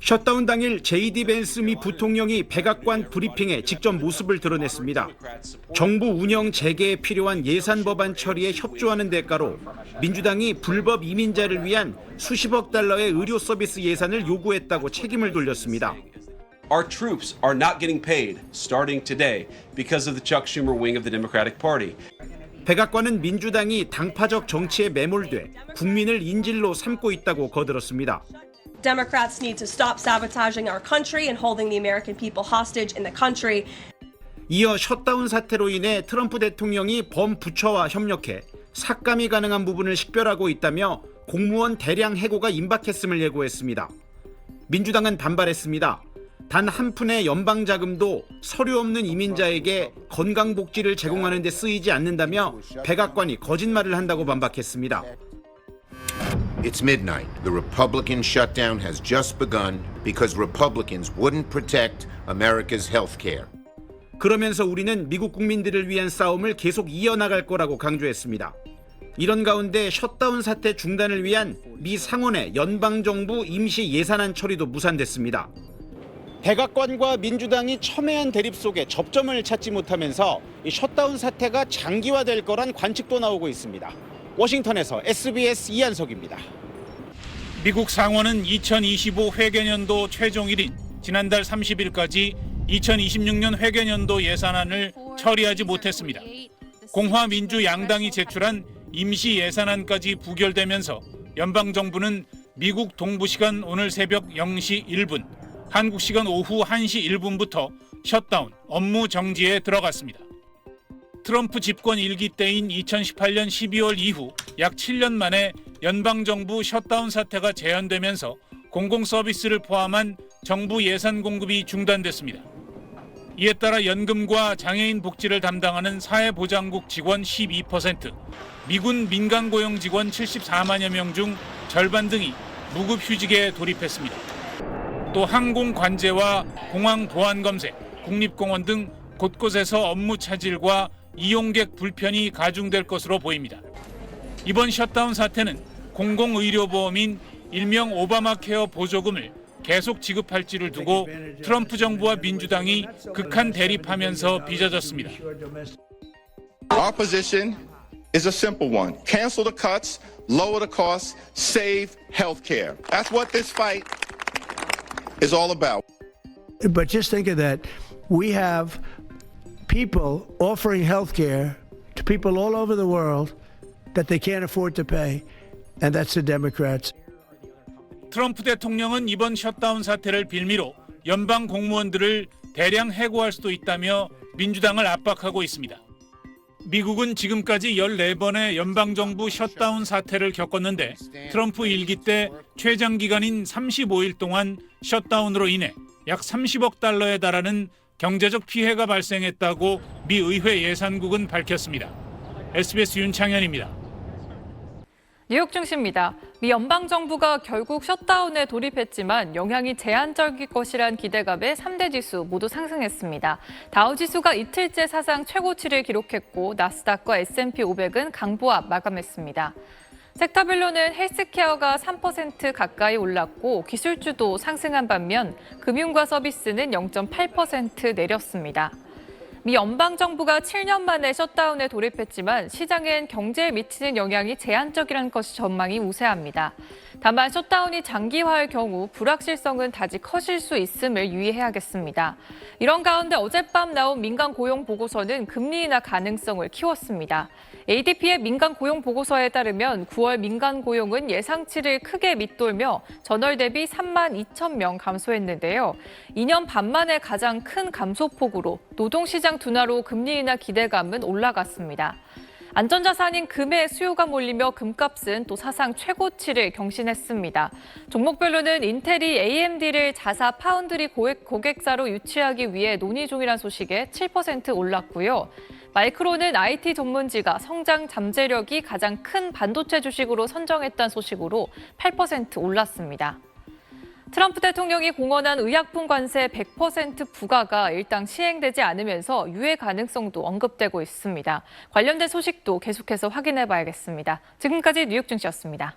셧다운 당일 JD 벤스 미 부통령이 백악관 브리핑에 직접 모습을 드러냈습니다. 정부 운영 재개에 필요한 예산 법안 처리에 협조하는 대가로 민주당이 불법 이민자를 위한 수십억 달러의 의료 서비스 예산을 요구했다고 책임을 돌렸습니다. Our troops are not getting paid starting today because of the Chuck Schumer wing of the Democratic Party. 백악관은 민주당이 당파적 정치에 매몰돼 국민을 인질로 삼고 있다고 거들었습니다. Democrats need to stop sabotaging our country and holding the American people hostage in the country. 이어 셧다운 사태로 인해 트럼프 대통령이 범부처와 협력해 삭감이 가능한 부분을 식별하고 있다며 공무원 대량 해고가 임박했음을 예고했습니다. 민주당은 반발했습니다. 단 한 푼의 연방 자금도 서류 없는 이민자에게 건강복지를 제공하는 데 쓰이지 않는다며 백악관이 거짓말을 한다고 반박했습니다. It's midnight. The Republican shutdown has just begun because Republicans wouldn't protect America's health care. 그러면서 우리는 미국 국민들을 위한 싸움을 계속 이어나갈 거라고 강조했습니다. 이런 가운데 셧다운 사태 중단을 위한 미 상원의 연방정부 임시 예산안 처리도 무산됐습니다. 백악관과 민주당이 첨예한 대립 속에 접점을 찾지 못하면서 이 셧다운 사태가 장기화될 거란 관측도 나오고 있습니다. 워싱턴에서 SBS 이한석입니다. 미국 상원은 2025 회계년도 최종일인 지난달 30일까지 2026년 회계년도 예산안을 처리하지 못했습니다. 공화 민주 양당이 제출한 임시 예산안까지 부결되면서 연방정부는 미국 동부 시간 오늘 새벽 0시 1분, 한국 시간 오후 1시 1분부터 셧다운, 업무 정지에 들어갔습니다. 트럼프 집권 1기 때인 2018년 12월 이후 약 7년 만에 연방정부 셧다운 사태가 재현되면서 공공서비스를 포함한 정부 예산 공급이 중단됐습니다. 이에 따라 연금과 장애인 복지를 담당하는 사회보장국 직원 12%, 미군 민간고용 직원 74만여 명 중 절반 등이 무급휴직에 돌입했습니다. 또 항공관제와 공항 보안검색, 국립공원 등 곳곳에서 업무 차질과 이용객 불편이 가중될 것으로 보입니다. 이번 셧다운 사태는 공공의료보험인 일명 오바마 케어 보조금을 계속 지급할지를 두고 트럼프 정부와 민주당이 극한 대립하면서 빚어졌습니다. Our position is a simple one. Cancel the cuts, lower the costs, save health care. That's what this fight is all about. But just think of that. We have people offering health care to people all over the world that they can't afford to pay, and that's the Democrats. 트럼프 대통령은 이번 셧다운 사태를 빌미로 연방 공무원들을 대량 해고할 수도 있다며 민주당을 압박하고 있습니다. 미국은 지금까지 14번의 연방정부 셧다운 사태를 겪었는데 트럼프 1기 때 최장 기간인 35일 동안 셧다운으로 인해 약 30억 달러에 달하는 경제적 피해가 발생했다고 미 의회 예산국은 밝혔습니다. SBS 윤창현입니다. 뉴욕 증시입니다. 미 연방정부가 결국 셧다운에 돌입했지만 영향이 제한적일 것이란 기대감에 3대 지수 모두 상승했습니다. 다우지수가 이틀째 사상 최고치를 기록했고 나스닥과 S&P 500은 강보합 마감했습니다. 섹터별로는 헬스케어가 3% 가까이 올랐고 기술주도 상승한 반면 금융과 서비스는 0.8% 내렸습니다. 미 연방정부가 7년 만에 셧다운에 돌입했지만 시장엔 경제에 미치는 영향이 제한적이라는 것이 전망이 우세합니다. 다만 셧다운이 장기화할 경우 불확실성은 다시 커질 수 있음을 유의해야겠습니다. 이런 가운데 어젯밤 나온 민간 고용 보고서는 금리 인하 가능성을 키웠습니다. ADP의 민간 고용 보고서에 따르면 9월 민간 고용은 예상치를 크게 밑돌며 전월 대비 3만 2천 명 감소했는데요. 2년 반 만에 가장 큰 감소폭으로 노동시장 둔화로 금리 인하 기대감은 올라갔습니다. 안전자산인 금의 수요가 몰리며 금값은 또 사상 최고치를 경신했습니다. 종목별로는 인텔이 AMD를 자사 파운드리 고객사로 유치하기 위해 논의 중이라는 소식에 7% 올랐고요. 마이크론은 IT 전문지가 성장 잠재력이 가장 큰 반도체 주식으로 선정했다는 소식으로 8% 올랐습니다. 트럼프 대통령이 공언한 의약품 관세 100% 부과가 일단 시행되지 않으면서 유예 가능성도 언급되고 있습니다. 관련된 소식도 계속해서 확인해 봐야겠습니다. 지금까지 뉴욕 증시였습니다.